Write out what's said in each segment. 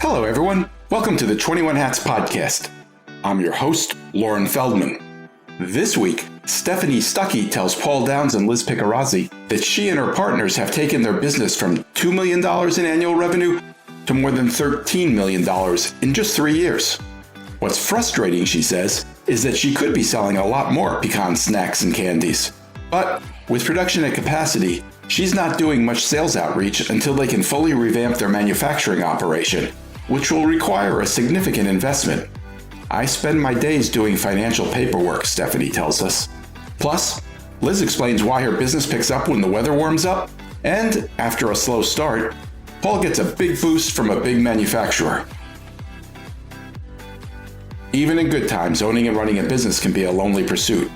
Hello, everyone. Welcome to the 21 Hats podcast. I'm your host, Lauren Feldman. This week, Stephanie Stuckey tells Paul Downs and Liz Picarazzi that she and her partners have taken their business from $2 million in annual revenue to more than $13 million in just 3 years. What's frustrating, she says, is that she could be selling a lot more pecan snacks and candies. But with production at capacity, she's not doing much sales outreach until they can fully revamp their manufacturing operation, which will require a significant investment. I spend my days doing financial paperwork, Stephanie tells us. Plus, Liz explains why her business picks up when the weather warms up, and after a slow start, Paul gets a big boost from a big manufacturer. Even in good times, owning and running a business can be a lonely pursuit.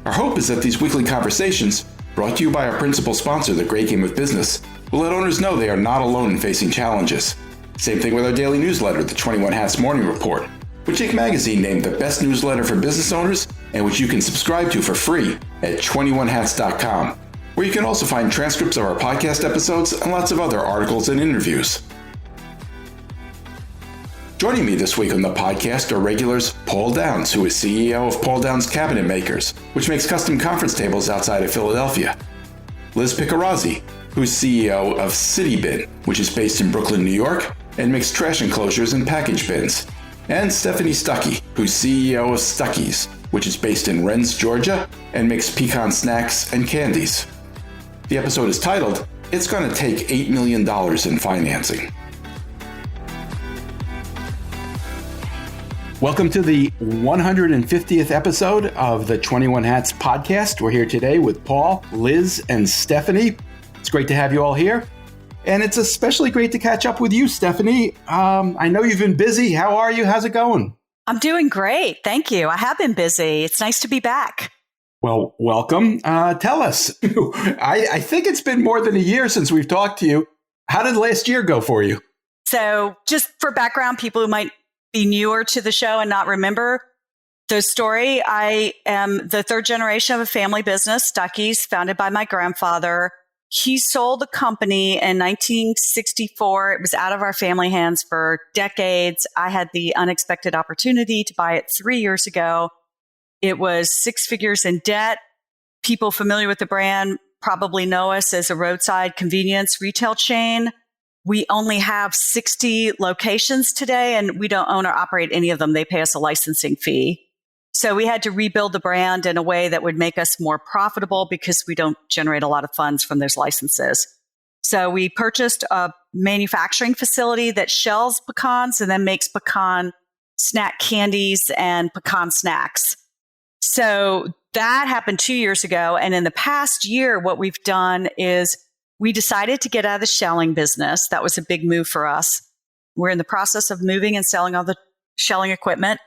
Our hope is that these weekly conversations, brought to you by our principal sponsor, The Great Game of Business, will let owners know they are not alone in facing challenges. Same thing with our daily newsletter, the 21 Hats Morning Report, which Inc. magazine named the best newsletter for business owners and which you can subscribe to for free at 21hats.com, where you can also find transcripts of our podcast episodes and lots of other articles and interviews. Joining me this week on the podcast are regulars Paul Downs, who is CEO of Paul Downs Cabinet Makers, which makes custom conference tables outside of Philadelphia; Liz Picarazzi, who's CEO of City Bin, which is based in Brooklyn, New York, and makes trash enclosures and package bins; and Stephanie Stuckey, who's CEO of Stuckey's, which is based in Rennes, Georgia, and makes pecan snacks and candies. The episode is titled, "It's Gonna Take $8 Million in Financing." Welcome to the 150th episode of the 21 Hats podcast. We're here today with Paul, Liz, and Stephanie. It's great to have you all here. And it's especially great to catch up with you, Stephanie. I know you've been busy. How are you? How's it going? I'm doing great. Thank you. I have been busy. It's nice to be back. Well, welcome. Tell us. I think it's been more than a year since we've talked to you. How did last year go for you? So just for background, people who might be newer to the show and not remember the story, I am the third generation of a family business, Stuckey's, founded by my grandfather. He sold the company in 1964. It was out of our family hands for decades. I had the unexpected opportunity to buy it 3 years ago. It was 6 figures in debt. People familiar with the brand probably know us as a roadside convenience retail chain. We only have 60 locations today, and we don't own or operate any of them. They pay us a licensing fee. So we had to rebuild the brand in a way that would make us more profitable because we don't generate a lot of funds from those licenses. So we purchased a manufacturing facility that shells pecans and then makes pecan snack candies and pecan snacks. So that happened 2 years ago. And in the past year, what we've done is we decided to get out of the shelling business. That was a big move for us. We're in the process of moving and selling all the shelling equipment.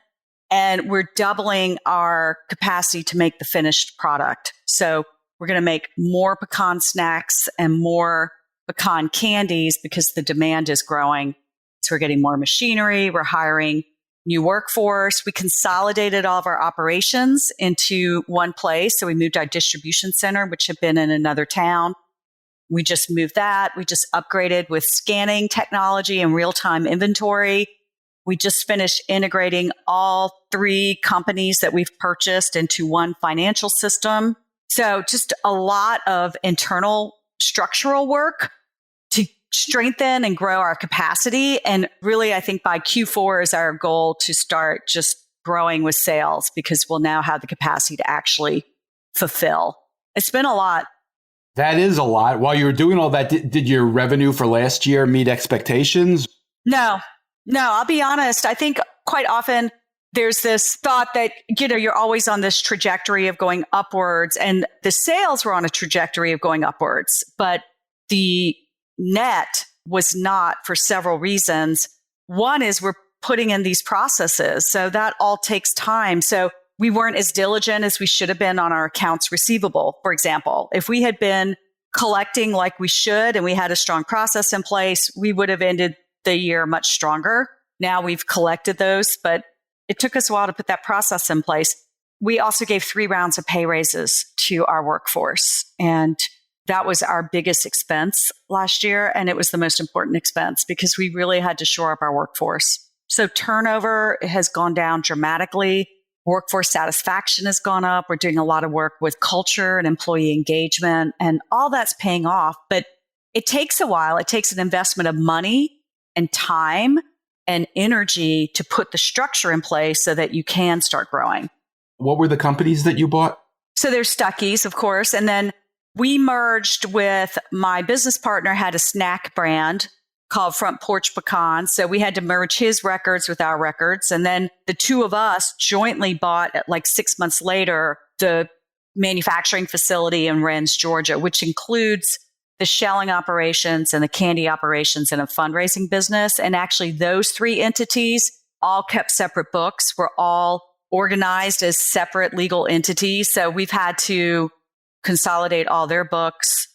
And we're doubling our capacity to make the finished product. So we're going to make more pecan snacks and more pecan candies because the demand is growing. So we're getting more machinery. We're hiring new workforce. We consolidated all of our operations into one place. So we moved our distribution center, which had been in another town. We just moved that. We just upgraded with scanning technology and real-time inventory. We just finished integrating all 3 companies that we've purchased into one financial system. So just a lot of internal structural work to strengthen and grow our capacity. And really, I think by Q4 is our goal to start just growing with sales because we'll now have the capacity to actually fulfill. It's been a lot. That is a lot. While you were doing all that, did your revenue for last year meet expectations? No, I'll be honest. I think quite often there's this thought that, you're always on this trajectory of going upwards, and the sales were on a trajectory of going upwards, but the net was not for several reasons. One is we're putting in these processes, so that all takes time. So we weren't as diligent as we should have been on our accounts receivable, for example. If we had been collecting like we should and we had a strong process in place, we would have ended the year much stronger. Now we've collected those, but it took us a while to put that process in place. We also gave 3 rounds of pay raises to our workforce, and that was our biggest expense last year. And it was the most important expense because we really had to shore up our workforce. So turnover has gone down dramatically. Workforce satisfaction has gone up. We're doing a lot of work with culture and employee engagement, and all that's paying off. But it takes a while. It takes an investment of money and time and energy to put the structure in place so that you can start growing. What were the companies that you bought? So there's Stuckey's, of course. And then we merged with my business partner, had a snack brand called Front Porch Pecan. So we had to merge his records with our records. And then the two of us jointly bought, like 6 months later, the manufacturing facility in Rennes, Georgia, which includes the shelling operations and the candy operations and a fundraising business. And actually those three entities all kept separate books, were all organized as separate legal entities. So we've had to consolidate all their books.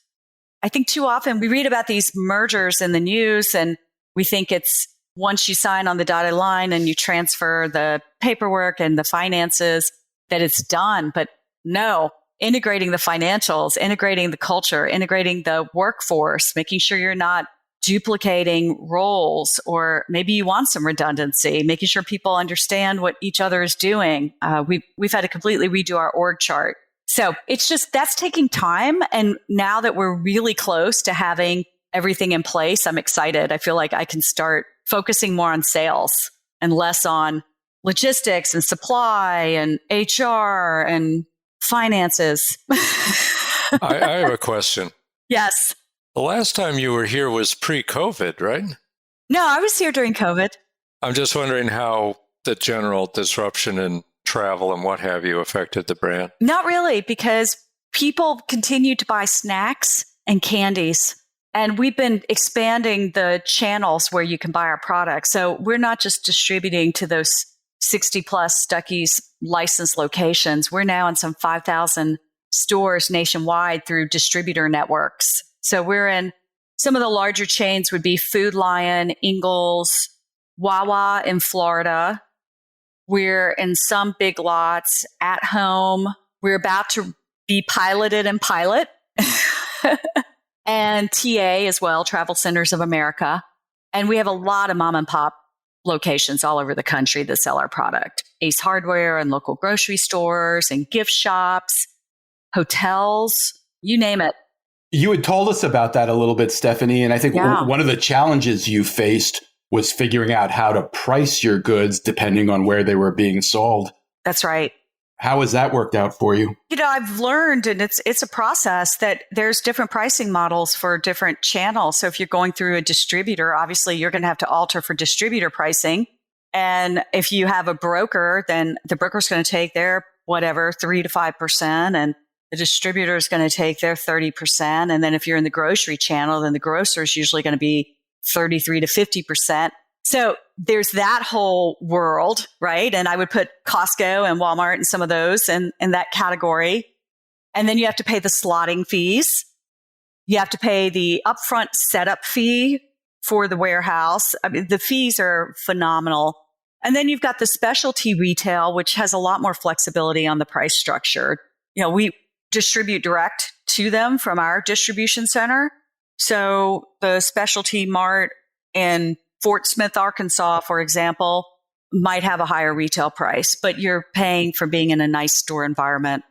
I think too often we read about these mergers in the news and we think it's once you sign on the dotted line and you transfer the paperwork and the finances that it's done. But no, integrating the financials, integrating the culture, integrating the workforce, making sure you're not duplicating roles, or maybe you want some redundancy, making sure people understand what each other is doing. We've had to completely redo our org chart. So it's just, that's taking time. And now that we're really close to having everything in place, I'm excited. I feel like I can start focusing more on sales and less on logistics and supply and HR and finances. I have a question. Yes. The last time you were here was pre-COVID, right? No, I was here during COVID. I'm just wondering how the general disruption in travel and what have you affected the brand. Not really, because people continue to buy snacks and candies. And we've been expanding the channels where you can buy our products. So we're not just distributing to those 60 plus Stuckey's licensed locations. We're now in some 5,000 stores nationwide through distributor networks. So we're in some of the larger chains would be Food Lion, Ingles, Wawa in Florida. We're in some Big Lots, At Home. We're about to be piloted in Pilot and TA as well, Travel Centers of America. And we have a lot of mom and pop locations all over the country that sell our product. Ace Hardware and local grocery stores and gift shops, hotels, you name it. You had told us about that a little bit, Stephanie. And I think one of the challenges you faced was figuring out how to price your goods depending on where they were being sold. That's right. How has that worked out for you? You know, I've learned, and it's a process, that there's different pricing models for different channels. So if you're going through a distributor, obviously you're going to have to alter for distributor pricing. And if you have a broker, then the broker's going to take their 3 to 5%, and the distributor is going to take their 30%. And then if you're in the grocery channel, then the grocer is usually going to be 33 to 50%. So there's that whole world, right? And I would put Costco and Walmart and some of those in that category. And then you have to pay the slotting fees. You have to pay the upfront setup fee for the warehouse. I mean, the fees are phenomenal. And then you've got the specialty retail, which has a lot more flexibility on the price structure. You know, we distribute direct to them from our distribution center. So the specialty mart in Fort Smith, Arkansas, for example, might have a higher retail price, but you're paying for being in a nice store environment.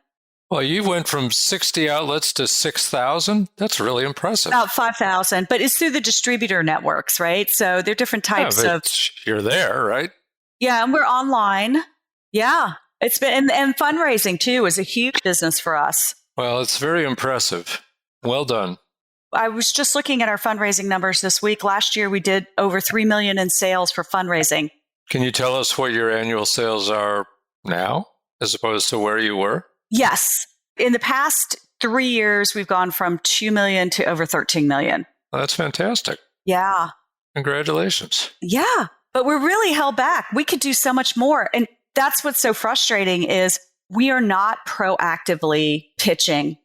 Well, you went from 60 outlets to 6,000. That's really impressive. About 5,000, but it's through the distributor networks, right? So there are different types of... You're there, right? Yeah, and we're online. Yeah, it's been, and fundraising too is a huge business for us. Well, it's very impressive. Well done. I was just looking at our fundraising numbers this week. Last year, we did over $3 million in sales for fundraising. Can you tell us what your annual sales are now as opposed to where you were? Yes. In the past 3 years, we've gone from 2 million to over 13 million. Well, that's fantastic. Yeah. Congratulations. Yeah. But we're really held back. We could do so much more. And that's what's so frustrating is we are not proactively pitching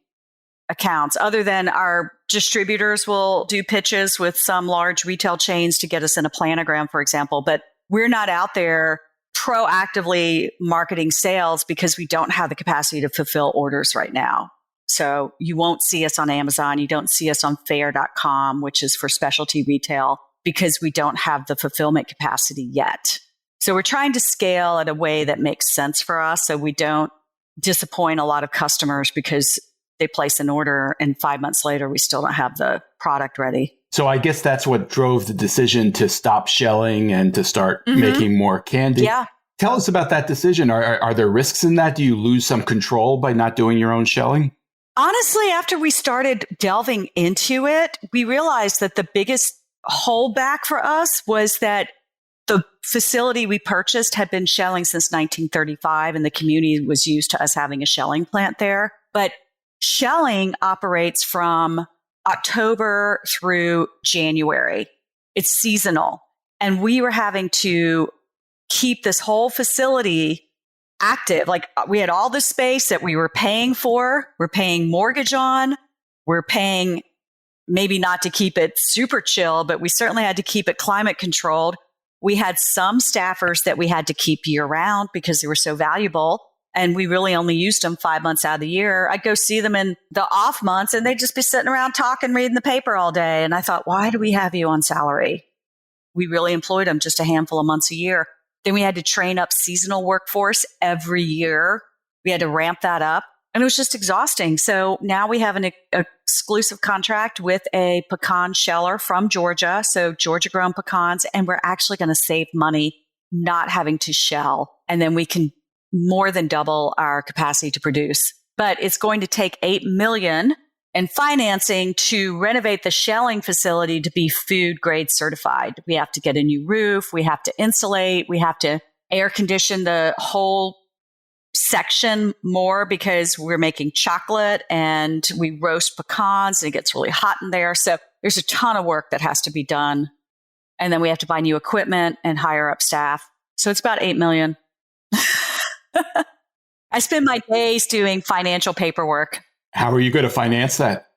accounts, other than our distributors will do pitches with some large retail chains to get us in a planogram, for example. But we're not out there proactively marketing sales because we don't have the capacity to fulfill orders right now. So you won't see us on Amazon. You don't see us on fair.com, which is for specialty retail, because we don't have the fulfillment capacity yet. So we're trying to scale in a way that makes sense for us so we don't disappoint a lot of customers because they place an order and 5 months later we still don't have the product ready. So I guess that's what drove the decision to stop shelling and to start making more candy. Yeah. Tell us about that decision. Are there risks in that? Do you lose some control by not doing your own shelling? Honestly, after we started delving into it, we realized that the biggest holdback for us was that the facility we purchased had been shelling since 1935, and the community was used to us having a shelling plant there. But shelling operates from October through January. It's seasonal. And we were having to keep this whole facility active. Like, we had all this space that we were paying for, we're paying mortgage on, we're paying maybe not to keep it super chill, but we certainly had to keep it climate controlled. We had some staffers that we had to keep year round because they were so valuable. And we really only used them 5 months out of the year. I'd go see them in the off months and they'd just be sitting around talking, reading the paper all day. And I thought, why do we have you on salary? We really employed them just a handful of months a year. Then we had to train up seasonal workforce every year. We had to ramp that up. And it was just exhausting. So now we have an exclusive contract with a pecan sheller from Georgia. So Georgia grown pecans. And we're actually going to save money not having to shell. And then we can more than double our capacity to produce. But it's going to take $8 million in financing to renovate the shelling facility to be food grade certified. We have to get a new roof. We have to insulate. We have to air condition the whole section more because we're making chocolate and we roast pecans and it gets really hot in there. So there's a ton of work that has to be done. And then we have to buy new equipment and hire up staff. So it's about $8 million. I spend my days doing financial paperwork. How are you going to finance that?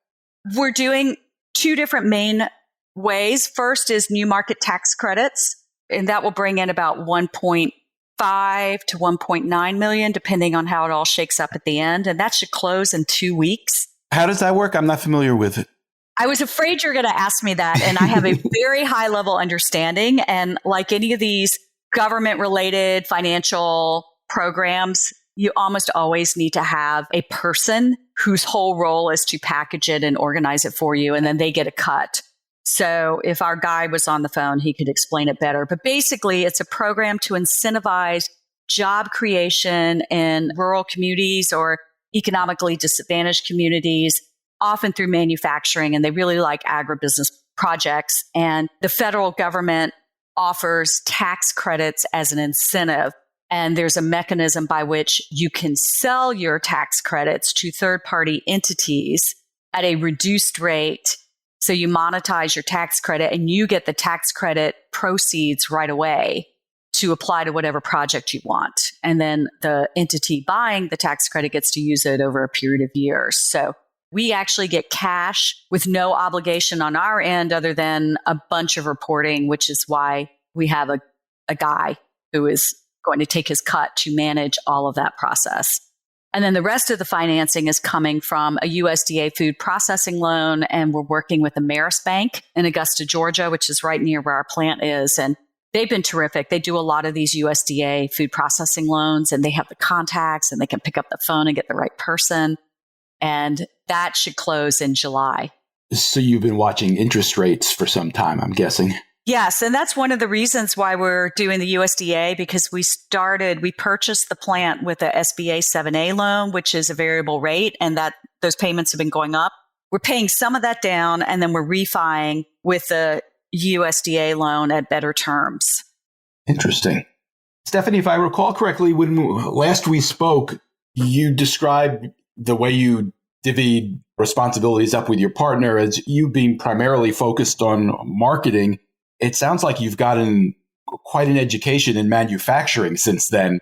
We're doing two different main ways. First is new market tax credits, and that will bring in about 1.5 to 1.9 million, depending on how it all shakes up at the end. And that should close in 2 weeks. How does that work? I'm not familiar with it. I was afraid you're going to ask me that. And I have a very high level understanding. And like any of these government related financial programs, you almost always need to have a person whose whole role is to package it and organize it for you. And then they get a cut. So if our guy was on the phone, he could explain it better. But basically, it's a program to incentivize job creation in rural communities or economically disadvantaged communities, often through manufacturing. And they really like agribusiness projects. And the federal government offers tax credits as an incentive. And there's a mechanism by which you can sell your tax credits to third-party entities at a reduced rate. So you monetize your tax credit and you get the tax credit proceeds right away to apply to whatever project you want. And then the entity buying the tax credit gets to use it over a period of years. So we actually get cash with no obligation on our end other than a bunch of reporting, which is why we have a guy who is going to take his cut to manage all of that process. And then the rest of the financing is coming from a USDA food processing loan. And we're working with the Marist Bank in Augusta, Georgia, which is right near where our plant is. And they've been terrific. They do a lot of these USDA food processing loans and they have the contacts and they can pick up the phone and get the right person. And that should close in July. So you've been watching interest rates for some time, I'm guessing. Yes. And that's one of the reasons why we're doing the USDA, because we purchased the plant with a SBA 7A loan, which is a variable rate, and that those payments have been going up. We're paying some of that down, and then we're refining with the USDA loan at better terms. Interesting. Stephanie, if I recall correctly, when last we spoke, you described the way you divvied responsibilities up with your partner as you being primarily focused on marketing. It sounds like you've gotten quite an education in manufacturing since then.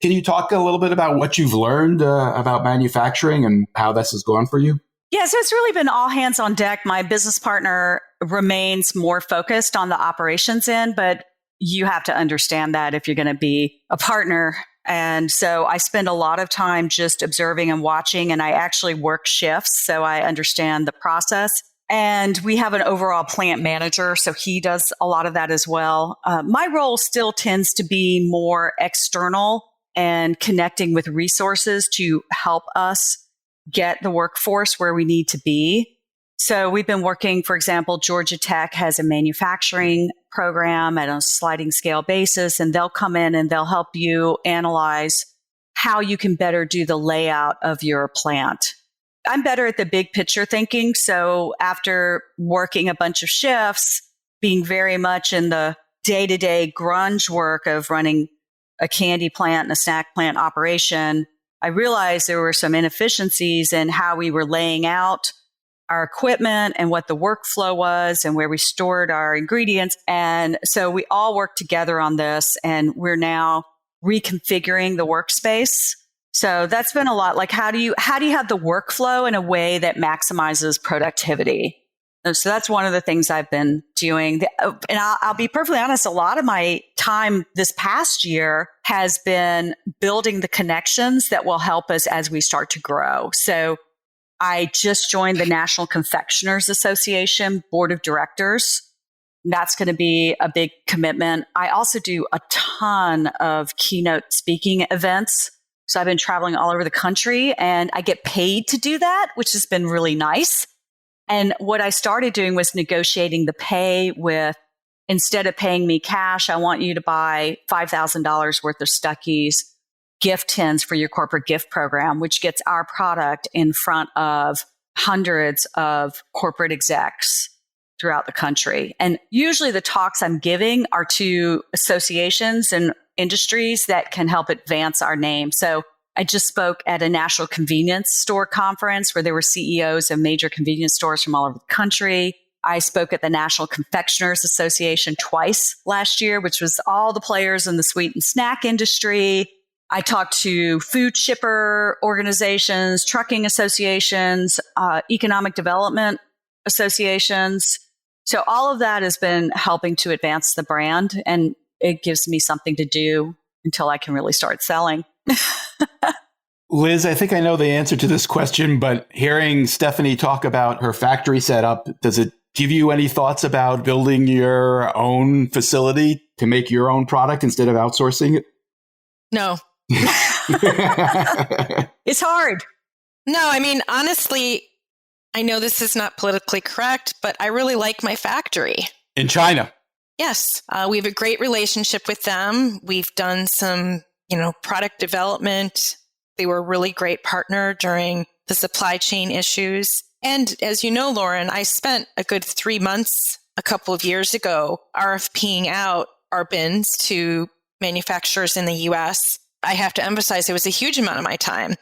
Can you talk a little bit about what you've learned about manufacturing and how this has gone for you? Yeah, so it's really been all hands on deck. My business partner remains more focused on the operations end, but you have to understand that if you're going to be a partner And so I spend a lot of time just observing and watching, and I actually work shifts, so I understand the process. And we have an overall plant manager, so he does a lot of that as well. My role still tends to be more external and connecting with resources to help us get the workforce where we need to be. So we've been working, for example, Georgia Tech has a manufacturing program at a sliding scale basis, and they'll come in and they'll help you analyze how you can better do the layout of your plant. I'm better at the big picture thinking. So after working a bunch of shifts, being very much in the day-to-day grunge work of running a candy plant and a snack plant operation, I realized there were some inefficiencies in how we were laying out our equipment and what the workflow was and where we stored our ingredients. And so we all worked together on this, and we're now reconfiguring the workspace. So that's been a lot. Like, how do you have the workflow in a way that maximizes productivity? And so that's one of the things I've been doing. And I'll be perfectly honest, a lot of my time this past year has been building the connections that will help us as we start to grow. So I just joined the National Confectioners Association Board of Directors. That's going to be a big commitment. I also do a ton of keynote speaking events. So I've been traveling all over the country, and I get paid to do that, which has been really nice. And what I started doing was negotiating the pay with, instead of paying me cash, I want you to buy $5,000 worth of Stuckies gift tins for your corporate gift program, which gets our product in front of hundreds of corporate execs throughout the country. And usually the talks I'm giving are to associations and industries that can help advance our name. So I just spoke at a national convenience store conference where there were CEOs of major convenience stores from all over the country. I spoke at the National Confectioners Association twice last year, which was all the players in the sweet and snack industry. I talked to food shipper organizations, trucking associations, economic development associations. So all of that has been helping to advance the brand, and it gives me something to do until I can really start selling. Liz, I think I know the answer to this question, but hearing Stephanie talk about her factory setup, does it give you any thoughts about building your own facility to make your own product instead of outsourcing it? No. It's hard. No, I mean, honestly, I know this is not politically correct, but I really like my factory. In China? Yes. We have a great relationship with them. We've done some, product development. They were a really great partner during the supply chain issues. And as you know, Lauren, I spent a good 3 months a couple of years ago RFPing out our bins to manufacturers in the US. I have to emphasize it was a huge amount of my time.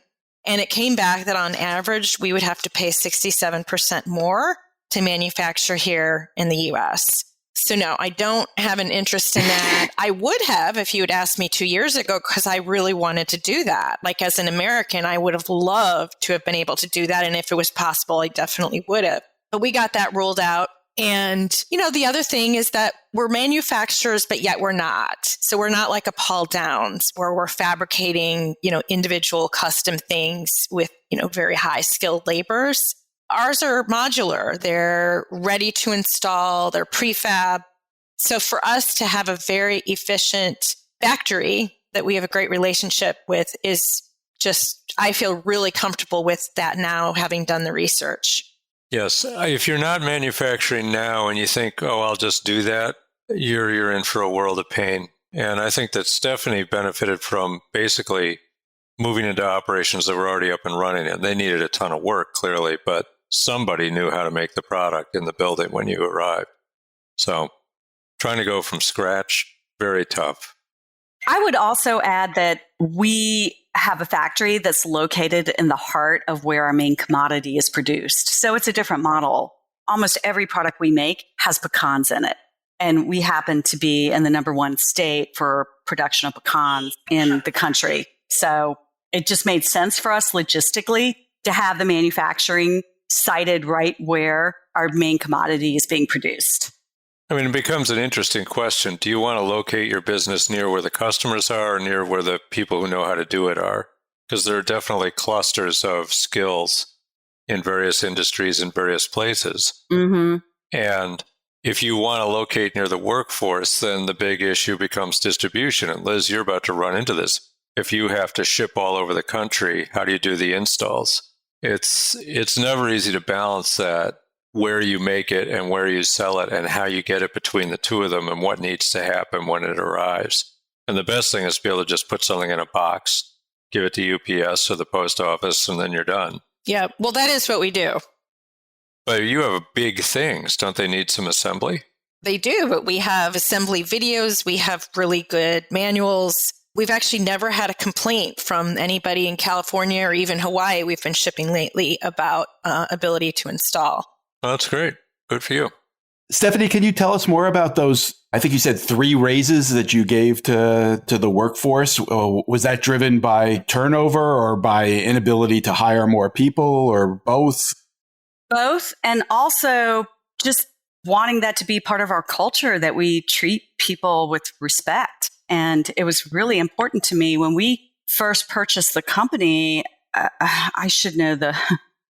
And it came back that on average, we would have to pay 67% more to manufacture here in the US. So no, I don't have an interest in that. I would have if you had asked me 2 years ago, because I really wanted to do that. Like as an American, I would have loved to have been able to do that. And if it was possible, I definitely would have. But we got that ruled out. And, the other thing is that we're manufacturers, but yet we're not. So we're not like a Paul Downs where we're fabricating, individual custom things with, very high skilled laborers. Ours are modular. They're ready to install. They're prefab. So for us to have a very efficient factory that we have a great relationship with is just, I feel really comfortable with that now, having done the research. Yes. If you're not manufacturing now and you think, oh, I'll just do that, you're in for a world of pain. And I think that Stephanie benefited from basically moving into operations that were already up and running. And they needed a ton of work, clearly, but somebody knew how to make the product in the building when you arrived. So trying to go from scratch, very tough. I would also add that we have a factory that's located in the heart of where our main commodity is produced. So it's a different model. Almost every product we make has pecans in it. And we happen to be in the number one state for production of pecans in the country. So it just made sense for us logistically to have the manufacturing sited right where our main commodity is being produced. I mean, it becomes an interesting question. Do you want to locate your business near where the customers are or near where the people who know how to do it are? Because there are definitely clusters of skills in various industries in various places. Mm-hmm. And if you want to locate near the workforce, then the big issue becomes distribution. And Liz, you're about to run into this. If you have to ship all over the country, how do you do the installs? It's never easy to balance that, where you make it and where you sell it and how you get it between the two of them and what needs to happen when it arrives. And the best thing is to be able to just put something in a box, give it to UPS or the post office, and then you're done. Yeah, well, that is what we do. But you have big things. Don't they need some assembly? They do, but we have assembly videos. We have really good manuals. We've actually never had a complaint from anybody in California or even Hawaii we've been shipping lately about ability to install. Oh, that's great. Good for you. Stephanie, can you tell us more about those? I think you said 3 raises that you gave to the workforce. Was that driven by turnover or by inability to hire more people or both? Both, and also just wanting that to be part of our culture, that we treat people with respect. And it was really important to me when we first purchased the company. I should know the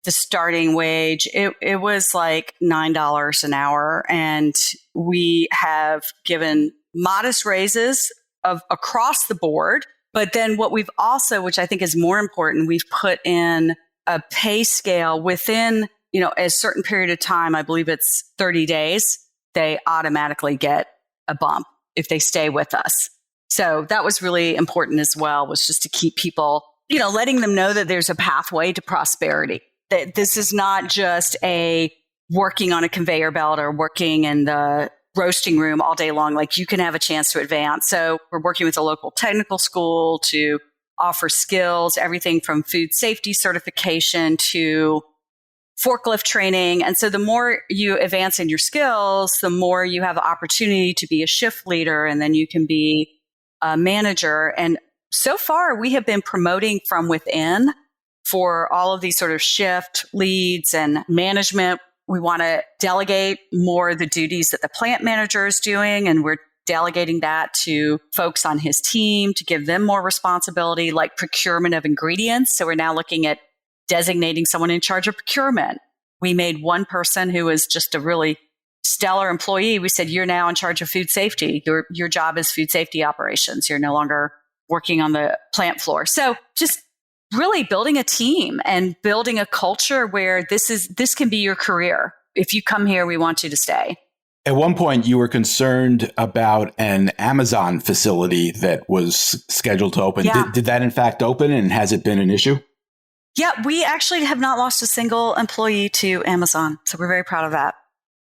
starting wage. It was like $9 an hour. And we have given modest raises across the board. But then what we've also, which I think is more important, we've put in a pay scale within, a certain period of time. I believe it's 30 days. They automatically get a bump if they stay with us. So that was really important as well, was just to keep people, letting them know that there's a pathway to prosperity. That this is not just a working on a conveyor belt or working in the roasting room all day long. Like, you can have a chance to advance. So we're working with a local technical school to offer skills, everything from food safety certification to forklift training. And so the more you advance in your skills, the more you have the opportunity to be a shift leader, and then you can be a manager. And so far, we have been promoting from within for all of these sort of shift leads and management. We want to delegate more of the duties that the plant manager is doing, and we're delegating that to folks on his team to give them more responsibility, like procurement of ingredients. So we're now looking at designating someone in charge of procurement. We made one person who was just a really stellar employee. We said, you're now in charge of food safety. Your job is food safety operations. You're no longer working on the plant floor. So just really building a team and building a culture where this can be your career. If you come here, we want you to stay. At one point, you were concerned about an Amazon facility that was scheduled to open. Yeah. Did that in fact open, and has it been an issue? Yeah, we actually have not lost a single employee to Amazon. So we're very proud of that.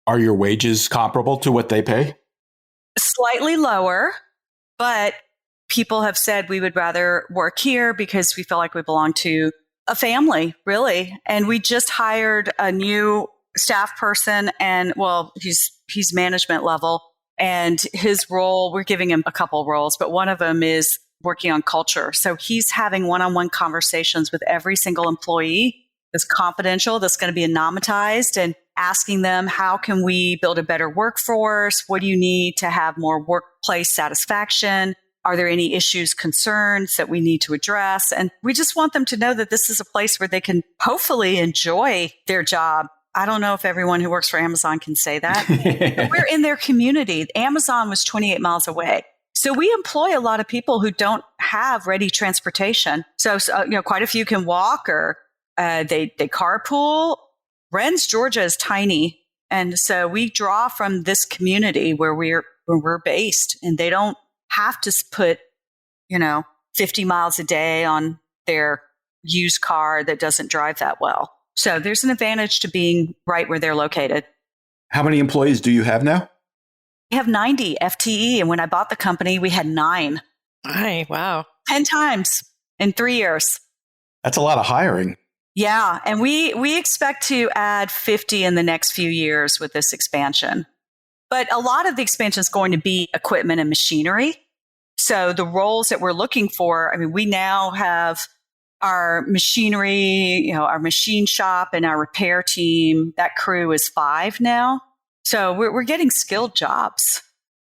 Are your wages comparable to what they pay? Slightly lower, but people have said we would rather work here because we feel like we belong to a family, really. And we just hired a new staff person, and he's management level, and his role, we're giving him a couple roles, but one of them is working on culture. So he's having one-on-one conversations with every single employee that's confidential, that's going to be anonymized, and asking them, how can we build a better workforce? What do you need to have more workplace satisfaction? Are there any issues, concerns that we need to address? And we just want them to know that this is a place where they can hopefully enjoy their job. I don't know if everyone who works for Amazon can say that. We're in their community. Amazon was 28 miles away. So we employ a lot of people who don't have ready transportation. So quite a few can walk, or they carpool. Wrens, Georgia is tiny. And so we draw from this community where we're based, and they don't have to put, 50 miles a day on their used car that doesn't drive that well. So there's an advantage to being right where they're located. How many employees do you have now? We have 90 FTE. And when I bought the company, we had 9. Wow. 10 times in 3 years. That's a lot of hiring. Yeah. And we expect to add 50 in the next few years with this expansion. But a lot of the expansion is going to be equipment and machinery. So the roles that we're looking for, we now have our machinery, our machine shop and our repair team. That crew is 5 now. So we're getting skilled jobs.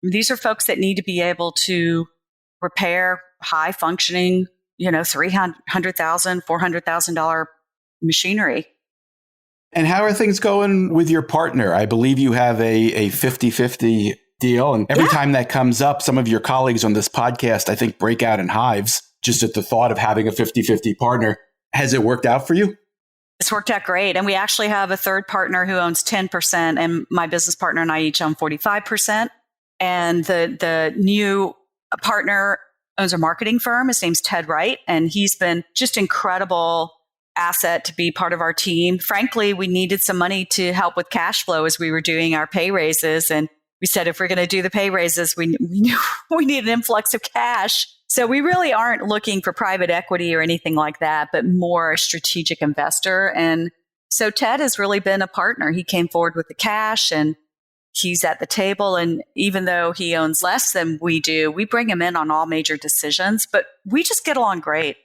These are folks that need to be able to repair high functioning, $300,000, $400,000 machinery. And how are things going with your partner? I believe you have a 50-50 deal. And every time that comes up, some of your colleagues on this podcast, I think, break out in hives just at the thought of having a 50-50 partner. Has it worked out for you? It's worked out great. And we actually have a third partner who owns 10%, and my business partner and I each own 45%. And the new partner owns a marketing firm. His name's Ted Wright, and he's been just incredible asset to be part of our team. Frankly, we needed some money to help with cash flow as we were doing our pay raises. And we said, if we're going to do the pay raises, we knew we need an influx of cash. So we really aren't looking for private equity or anything like that, but more a strategic investor. And so Ted has really been a partner. He came forward with the cash and he's at the table. And even though he owns less than we do, we bring him in on all major decisions, but we just get along great.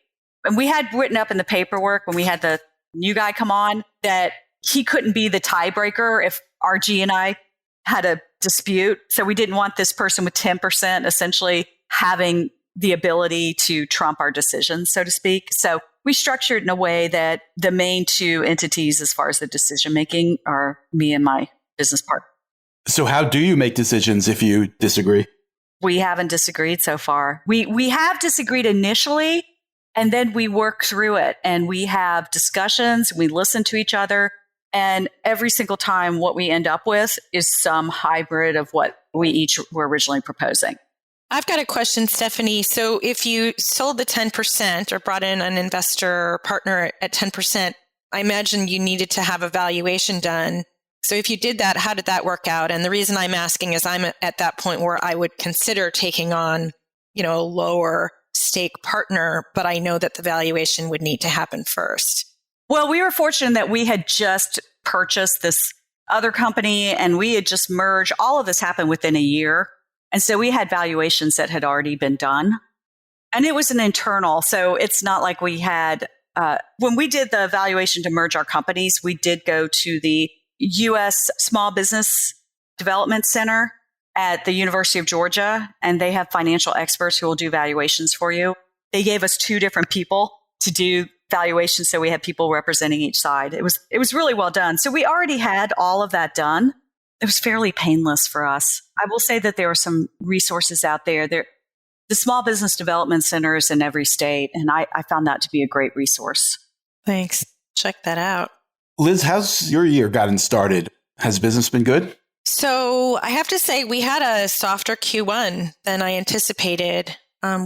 And we had written up in the paperwork when we had the new guy come on that he couldn't be the tiebreaker if RG and I had a dispute. So we didn't want this person with 10% essentially having the ability to trump our decisions, so to speak. So we structured in a way that the main two entities as far as the decision making are me and my business partner. So how do you make decisions if you disagree? We haven't disagreed so far. We have disagreed initially, and then we work through it and we have discussions, we listen to each other. And every single time what we end up with is some hybrid of what we each were originally proposing. I've got a question, Stephanie. So if you sold the 10% or brought in an investor partner at 10%, I imagine you needed to have a valuation done. So if you did that, how did that work out? And the reason I'm asking is I'm at that point where I would consider taking on, a lower stake partner, but I know that the valuation would need to happen first. Well, we were fortunate that we had just purchased this other company and we had just merged. All of this happened within a year. And so we had valuations that had already been done. And it was an internal. So it's not like we had, when we did the valuation to merge our companies, we did go to the U.S. Small Business Development Center at the University of Georgia, and they have financial experts who will do valuations for you. They gave us two different people to do valuations, so we had people representing each side. It was really well done. So we already had all of that done. It was fairly painless for us. I will say that there are some resources out there. The Small Business Development Center is in every state, and I found that to be a great resource. Thanks. Check that out. Liz, how's your year gotten started? Has business been good? So I have to say we had a softer Q1 than I anticipated.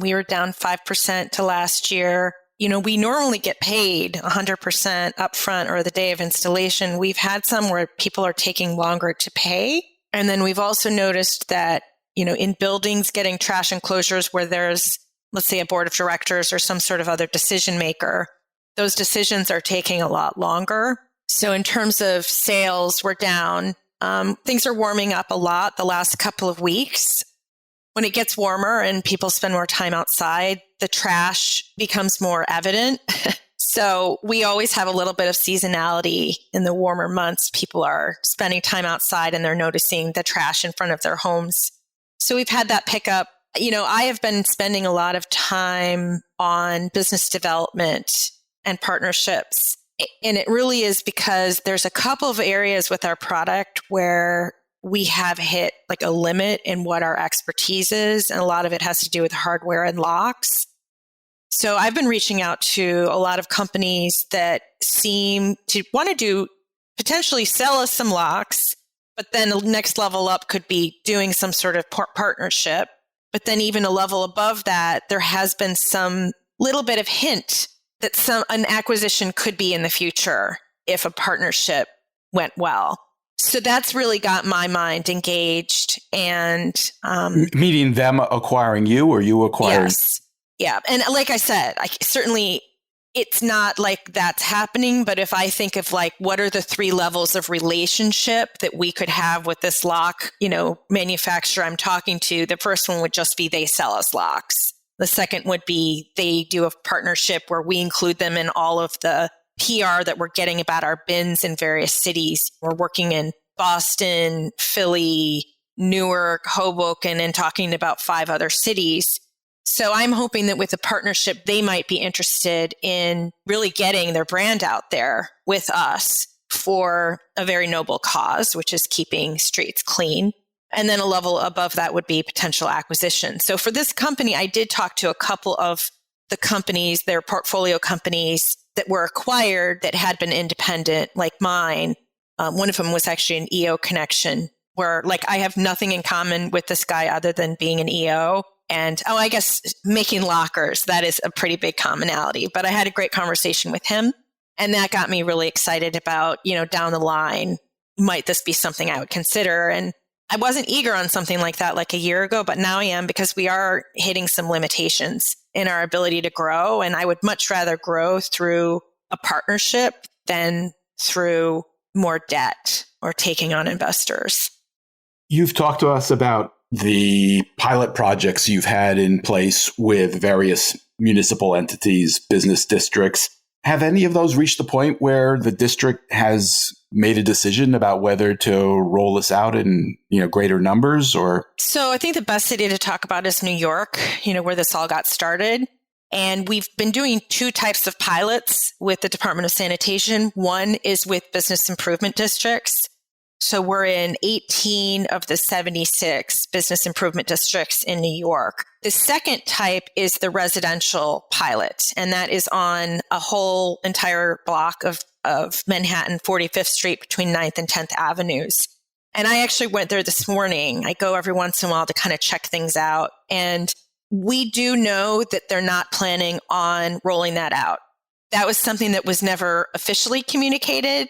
We were down 5% to last year. We normally get paid 100% upfront or the day of installation. We've had some where people are taking longer to pay. And then we've also noticed that, in buildings getting trash enclosures where there's, let's say, a board of directors or some sort of other decision maker, those decisions are taking a lot longer. So in terms of sales, we're down. Things are warming up a lot the last couple of weeks. When it gets warmer and people spend more time outside, the trash becomes more evident. So we always have a little bit of seasonality in the warmer months. People are spending time outside and they're noticing the trash in front of their homes. So we've had that pickup. I have been spending a lot of time on business development and partnerships. And it really is because there's a couple of areas with our product where we have hit like a limit in what our expertise is. And a lot of it has to do with hardware and locks. So I've been reaching out to a lot of companies that seem to want to potentially sell us some locks, but then the next level up could be doing some sort of partnership. But then even a level above that, there has been some little bit of hint that an acquisition could be in the future if a partnership went well. So that's really got my mind engaged. And meaning them acquiring you or you acquiring? Yes. Yeah. And like I said, certainly it's not like that's happening. But if I think of what are the 3 levels of relationship that we could have with this lock, manufacturer I'm talking to, the first one would just be they sell us locks. The second would be they do a partnership where we include them in all of the PR that we're getting about our bins in various cities. We're working in Boston, Philly, Newark, Hoboken, and talking about 5 other cities. So I'm hoping that with the partnership, they might be interested in really getting their brand out there with us for a very noble cause, which is keeping streets clean. And then a level above that would be potential acquisition. So for this company, I did talk to a couple of the companies, their portfolio companies that were acquired that had been independent, like mine. One of them was actually an EO connection where I have nothing in common with this guy other than being an EO. And, I guess making lockers, that is a pretty big commonality. But I had a great conversation with him. And that got me really excited about, down the line, might this be something I would consider? And I wasn't eager on something like that a year ago, but now I am because we are hitting some limitations in our ability to grow. And I would much rather grow through a partnership than through more debt or taking on investors. You've talked to us about the pilot projects you've had in place with various municipal entities, business districts. Have any of those reached the point where the district has made a decision about whether to roll this out in, greater numbers or? So I think the best city to talk about is New York, where this all got started. And we've been doing 2 types of pilots with the Department of Sanitation. One is with business improvement districts. So we're in 18 of the 76 business improvement districts in New York. The second type is the residential pilot, and that is on a whole entire block of Manhattan, 45th Street between 9th and 10th Avenues. And I actually went there this morning. I go every once in a while to kind of check things out. And we do know that they're not planning on rolling that out. That was something that was never officially communicated.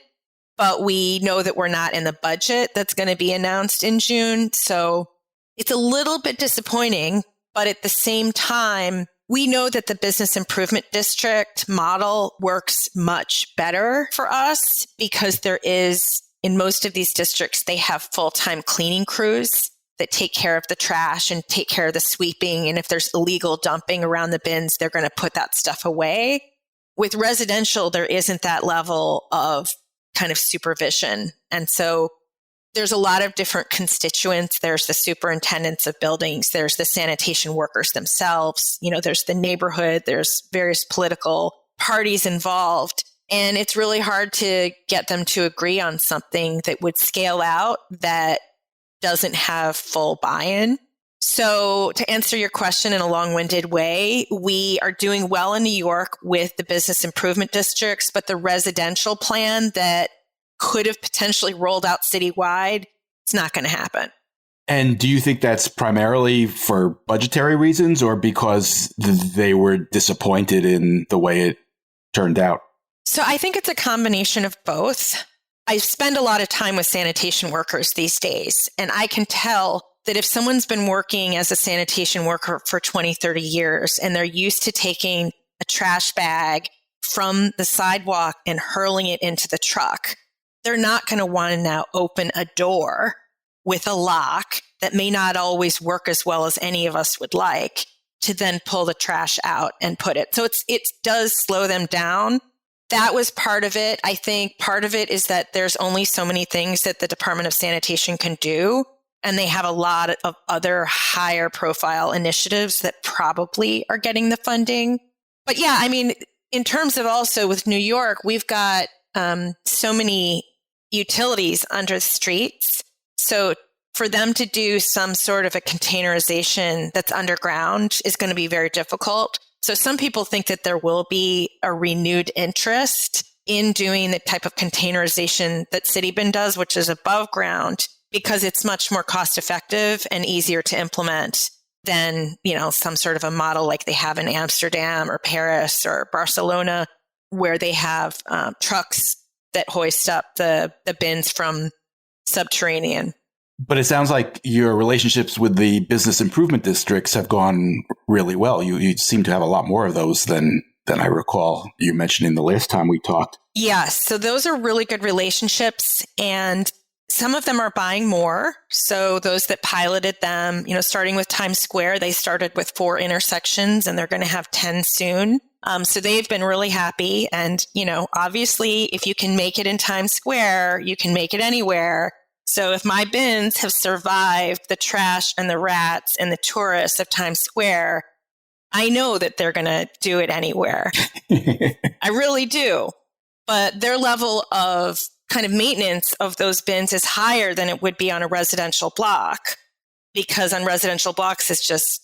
But we know that we're not in the budget that's going to be announced in June. So it's a little bit disappointing. But at the same time, we know that the business improvement district model works much better for us because there is, in most of these districts, they have full-time cleaning crews that take care of the trash and take care of the sweeping. And if there's illegal dumping around the bins, they're going to put that stuff away. With residential, there isn't that level of kind of supervision. And so there's a lot of different constituents. There's the superintendents of buildings. There's the sanitation workers themselves. There's the neighborhood. There's various political parties involved. And it's really hard to get them to agree on something that would scale out that doesn't have full buy-in. So to answer your question in a long-winded way, we are doing well in New York with the business improvement districts, but the residential plan that could have potentially rolled out citywide, it's not going to happen. And do you think that's primarily for budgetary reasons or because they were disappointed in the way it turned out? So I think it's a combination of both. I spend a lot of time with sanitation workers these days, and I can tell that if someone's been working as a sanitation worker for 20, 30 years, and they're used to taking a trash bag from the sidewalk and hurling it into the truck, they're not going to want to now open a door with a lock that may not always work as well as any of us would like to then pull the trash out and put it. So it does slow them down. That was part of it. I think part of it is that there's only so many things that the Department of Sanitation can do. And they have a lot of other higher profile initiatives that probably are getting the funding. But yeah, I mean, in terms of also with New York, we've got so many utilities under the streets. So for them to do some sort of a containerization that's underground is going to be very difficult. So some people think that there will be a renewed interest in doing the type of containerization that Citybin does, which is above ground, because it's much more cost effective and easier to implement than, some sort of a model like they have in Amsterdam or Paris or Barcelona, where they have trucks that hoist up the bins from subterranean. But it sounds like your relationships with the business improvement districts have gone really well. You seem to have a lot more of those than I recall you mentioning the last time we talked. Yes. So those are really good relationships. And some of them are buying more. So those that piloted them, starting with Times Square, they started with 4 intersections and they're going to have 10 soon. So they've been really happy. And, obviously, if you can make it in Times Square, you can make it anywhere. So if my bins have survived the trash and the rats and the tourists of Times Square, I know that they're going to do it anywhere. I really do. But their level of kind of maintenance of those bins is higher than it would be on a residential block, because on residential blocks, it's just,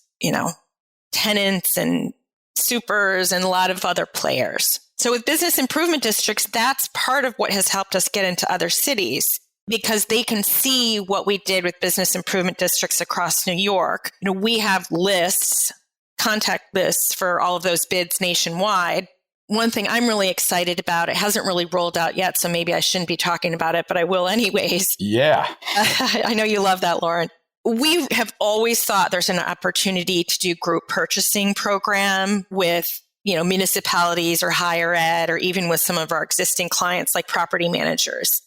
tenants and supers and a lot of other players. So with business improvement districts, that's part of what has helped us get into other cities, because they can see what we did with business improvement districts across New York. We have lists, contact lists for all of those bids nationwide. One thing I'm really excited about, it hasn't really rolled out yet, so maybe I shouldn't be talking about it, but I will anyways. Yeah. I know you love that, Lauren. We have always thought there's an opportunity to do group purchasing program with, municipalities or higher ed, or even with some of our existing clients like property managers.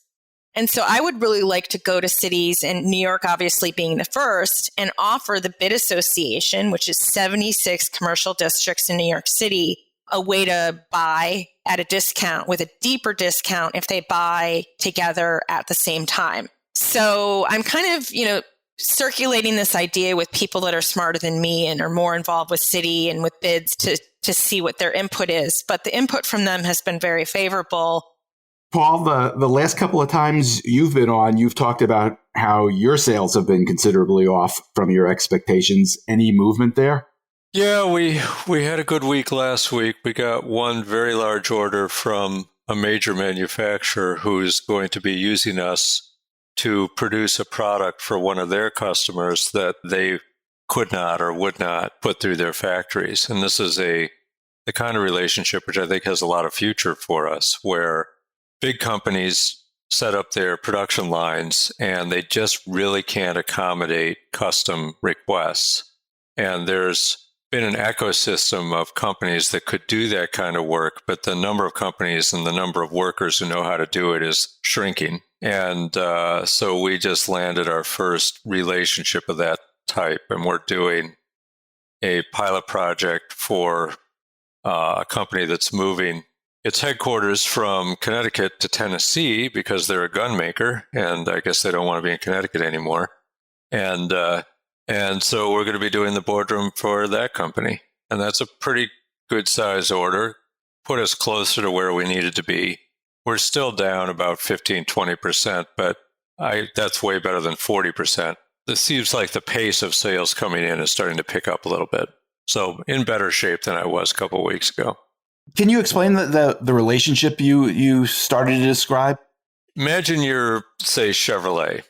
And so I would really like to go to cities, and New York obviously being the first, and offer the Bid Association, which is 76 commercial districts in New York City, a way to buy at a discount with a deeper discount if they buy together at the same time. So I'm kind of, circulating this idea with people that are smarter than me and are more involved with city and with bids to see what their input is. But the input from them has been very favorable. Paul, the last couple of times you've been on, you've talked about how your sales have been considerably off from your expectations. Any movement there? Yeah, we had a good week last week. We got one very large order from a major manufacturer who's going to be using us to produce a product for one of their customers that they could not or would not put through their factories. And this is the kind of relationship which I think has a lot of future for us, where big companies set up their production lines and they just really can't accommodate custom requests. And there's been an ecosystem of companies that could do that kind of work, but the number of companies and the number of workers who know how to do it is shrinking. And so we just landed our first relationship of that type, and we're doing a pilot project for a company that's moving its headquarters from Connecticut to Tennessee because they're a gun maker, and I guess they don't want to be in Connecticut anymore. And so we're going to be doing the boardroom for that company. And that's a pretty good size order, put us closer to where we needed to be. We're still down about 15-20%, but that's way better than 40%. This seems like the pace of sales coming in is starting to pick up a little bit. So in better shape than I was a couple of weeks ago. Can you explain the relationship you started to describe? Imagine you're, say, Chevrolet,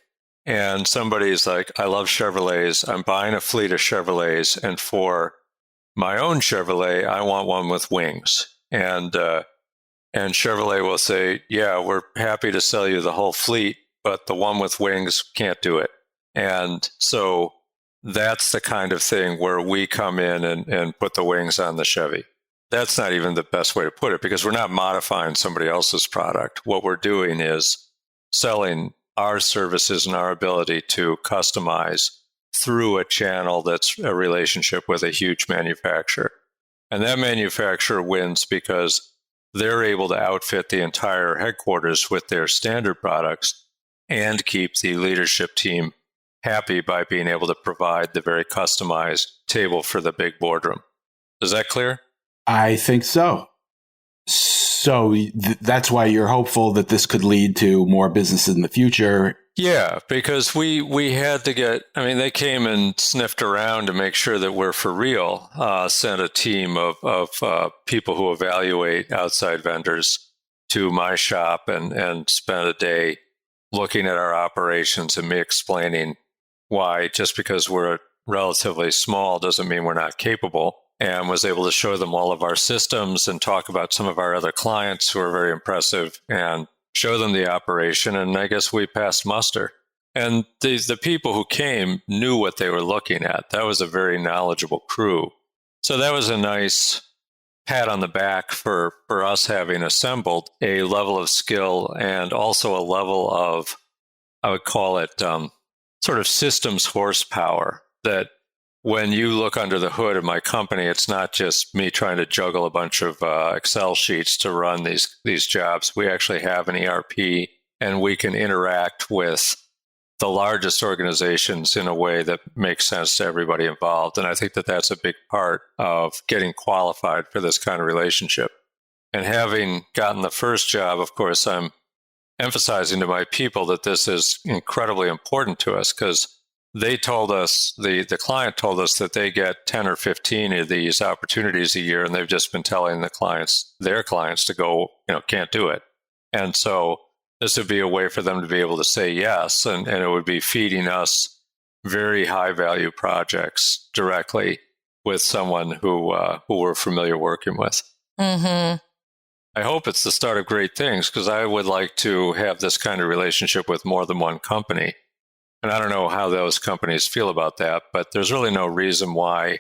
and somebody's like, I love Chevrolets. I'm buying a fleet of Chevrolets, and for my own Chevrolet, I want one with wings. And Chevrolet will say, yeah, we're happy to sell you the whole fleet, but the one with wings can't do it. And so that's the kind of thing where we come in and put the wings on the Chevy. That's not even the best way to put it, because we're not modifying somebody else's product. What we're doing is selling our services and our ability to customize through a channel that's a relationship with a huge manufacturer. And that manufacturer wins because they're able to outfit the entire headquarters with their standard products and keep the leadership team happy by being able to provide the very customized table for the big boardroom. Is that clear? I think so. So that's why you're hopeful that this could lead to more business in the future. Yeah, because we had to get, they came and sniffed around to make sure that we're for real, sent a team of people who evaluate outside vendors to my shop and spent a day looking at our operations and me explaining why just because we're relatively small doesn't mean we're not capable, and was able to show them all of our systems and talk about some of our other clients who are very impressive and show them the operation. And I guess we passed muster. And the people who came knew what they were looking at. That was a very knowledgeable crew. So that was a nice pat on the back for us having assembled a level of skill and also a level of, I would call it sort of systems horsepower, that when you look under the hood of my company, it's not just me trying to juggle a bunch of Excel sheets to run these jobs. We actually have an ERP, and we can interact with the largest organizations in a way that makes sense to everybody involved. And I think that that's a big part of getting qualified for this kind of relationship. And having gotten the first job, of course, I'm emphasizing to my people that this is incredibly important to us, because they told us, the client told us that they get 10 or 15 of these opportunities a year, and they've just been telling their clients to go, can't do it. And so this would be a way for them to be able to say yes, and it would be feeding us very high value projects directly with someone who we're familiar working with. Mm-hmm. I hope it's the start of great things, because I would like to have this kind of relationship with more than one company. And I don't know how those companies feel about that, but there's really no reason why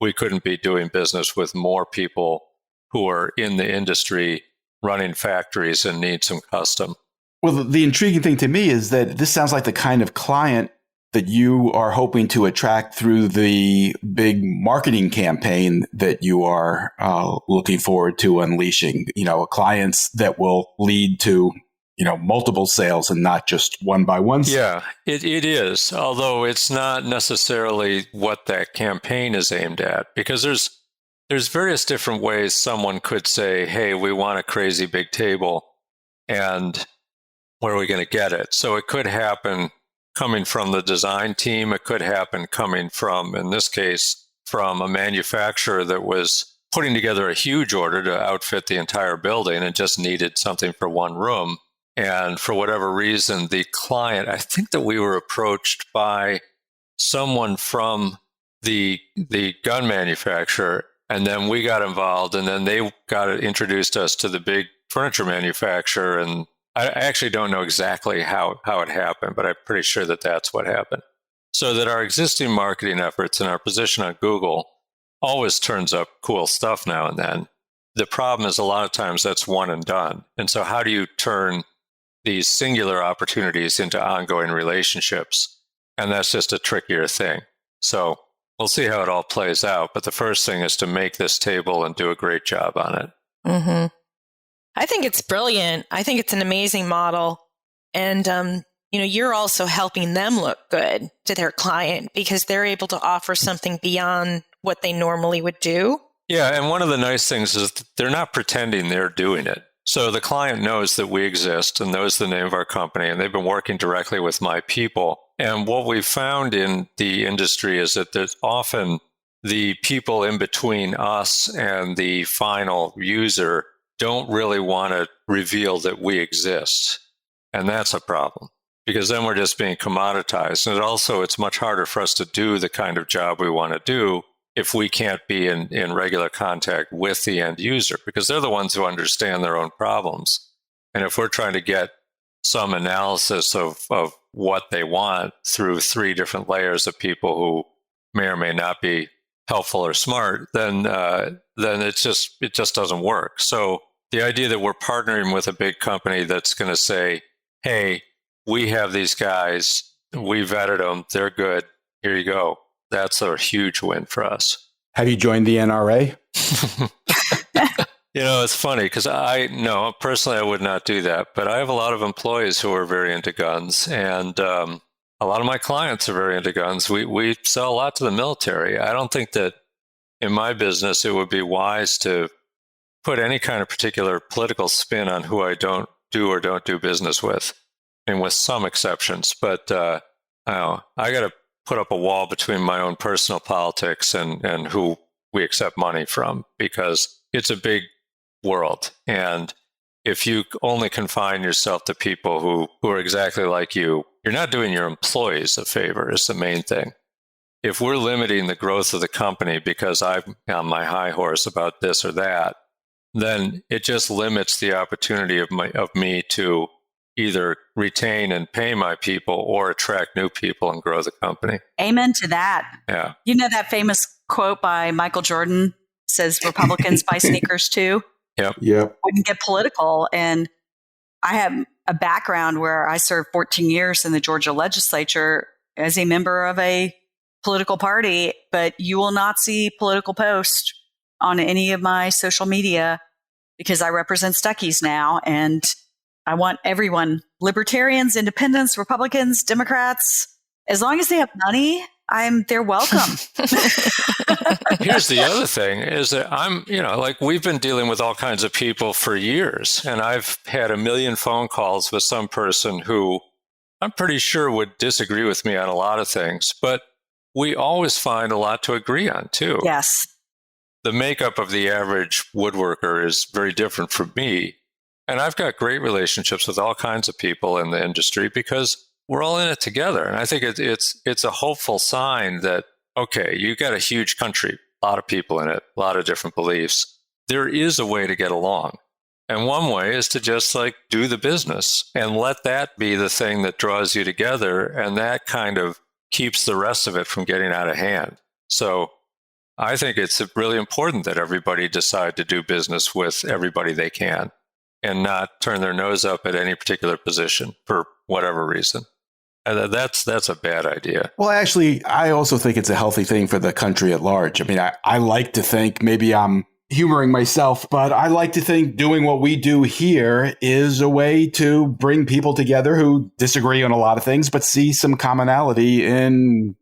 we couldn't be doing business with more people who are in the industry running factories and need some custom. Well, the intriguing thing to me is that this sounds like the kind of client that you are hoping to attract through the big marketing campaign that you are looking forward to unleashing, clients that will lead to, multiple sales and not just one by one. Yeah, it is. Although it's not necessarily what that campaign is aimed at, because there's various different ways someone could say, hey, we want a crazy big table, and where are we going to get it? So it could happen coming from the design team. It could happen coming from, in this case, from a manufacturer that was putting together a huge order to outfit the entire building and just needed something for one room. And for whatever reason, the client, I think that we were approached by someone from the gun manufacturer, and then we got involved, and then they introduced us to the big furniture manufacturer. And I actually don't know exactly how it happened, but I'm pretty sure that that's what happened. So that our existing marketing efforts and our position on Google always turns up cool stuff now and then. The problem is a lot of times that's one and done. And so how do you turn these singular opportunities into ongoing relationships? And that's just a trickier thing. So we'll see how it all plays out. But the first thing is to make this table and do a great job on it. Mm-hmm. I think it's brilliant. I think it's an amazing model. And, you're also helping them look good to their client, because they're able to offer something beyond what they normally would do. Yeah. And one of the nice things is that they're not pretending they're doing it. So the client knows that we exist and knows the name of our company, and they've been working directly with my people. And what we've found in the industry is that there's often the people in between us and the final user don't really want to reveal that we exist. And that's a problem, because then we're just being commoditized. And it's much harder for us to do the kind of job we want to do if we can't be in regular contact with the end user, because they're the ones who understand their own problems. And if we're trying to get some analysis of what they want through 3 different layers of people who may or may not be helpful or smart, then it just doesn't work. So the idea that we're partnering with a big company that's going to say, hey, we have these guys, we vetted them, they're good, here you go. That's a huge win for us. Have you joined the NRA? It's funny, because personally, I would not do that. But I have a lot of employees who are very into guns, and a lot of my clients are very into guns. We sell a lot to the military. I don't think that in my business it would be wise to put any kind of particular political spin on who I don't do business with, and with some exceptions. But I got to put up a wall between my own personal politics and who we accept money from, because it's a big world. And if you only confine yourself to people who are exactly like you, you're not doing your employees a favor, is the main thing. If we're limiting the growth of the company because I'm on my high horse about this or that, then it just limits the opportunity of me to either retain and pay my people or attract new people and grow the company. Amen to that. Yeah. You know that famous quote by Michael Jordan says Republicans buy sneakers too? Yep. We can get political. And I have a background where I served 14 years in the Georgia legislature as a member of a political party, but you will not see political posts on any of my social media because I represent Stuckey's now, and I want everyone libertarians, independents, Republicans, Democrats. As long as they have money, they're welcome. Here's the other thing is that we've been dealing with all kinds of people for years, and I've had a million phone calls with some person who I'm pretty sure would disagree with me on a lot of things, but we always find a lot to agree on too. Yes. The makeup of the average woodworker is very different from me. And I've got great relationships with all kinds of people in the industry because we're all in it together. And I think it's a hopeful sign that, okay, you got a huge country, a lot of people in it, a lot of different beliefs. There is a way to get along. And one way is to just do the business and let that be the thing that draws you together. And that kind of keeps the rest of it from getting out of hand. So I think it's really important that everybody decide to do business with everybody they can and not turn their nose up at any particular position for whatever reason. And that's a bad idea. Well, actually, I also think it's a healthy thing for the country at large. I mean, I like to think, maybe I'm humoring myself, but I like to think doing what we do here is a way to bring people together who disagree on a lot of things, but see some commonality in,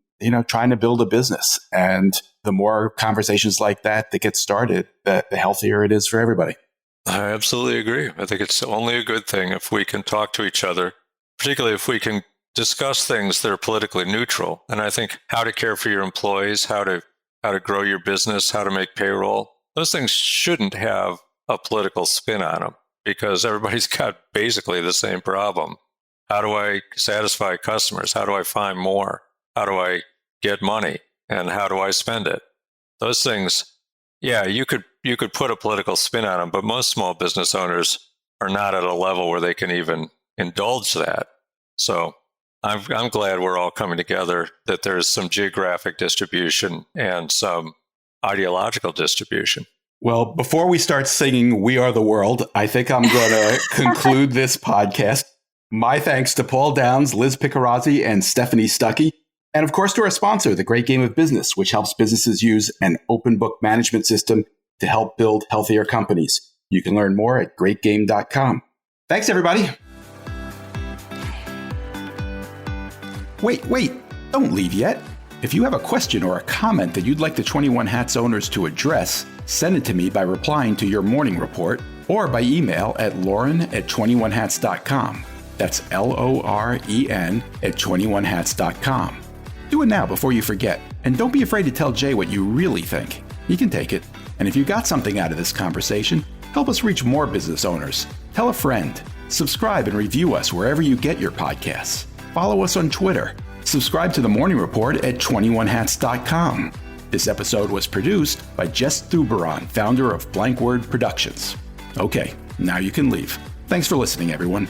trying to build a business. And the more conversations like that get started, the healthier it is for everybody. I absolutely agree. I think it's only a good thing if we can talk to each other, particularly if we can discuss things that are politically neutral. And I think how to care for your employees, how to grow your business, how to make payroll, those things shouldn't have a political spin on them because everybody's got basically the same problem. How do I satisfy customers? How do I find more? How do I get money? And how do I spend it? Those things, yeah, you could put a political spin on them, but most small business owners are not at a level where they can even indulge that. So I'm glad we're all coming together, that there's some geographic distribution and some ideological distribution. Well, before we start singing We Are the World, I think I'm going to conclude this podcast. My thanks to Paul Downs, Liz Picarazzi, and Stephanie Stuckey. And of course, to our sponsor, The Great Game of Business, which helps businesses use an open book management system to help build healthier companies. You can learn more at greatgame.com. Thanks, everybody. Wait, don't leave yet. If you have a question or a comment that you'd like the 21 Hats owners to address, send it to me by replying to your morning report or by email at lauren@21hats.com. That's LOREN@21hats.com. Do it now before you forget. And don't be afraid to tell Jay what you really think. He can take it. And if you got something out of this conversation, help us reach more business owners. Tell a friend. Subscribe and review us wherever you get your podcasts. Follow us on Twitter. Subscribe to the Morning Report at 21hats.com. This episode was produced by Jess Thuberon, founder of Blank Word Productions. Okay, now you can leave. Thanks for listening, everyone.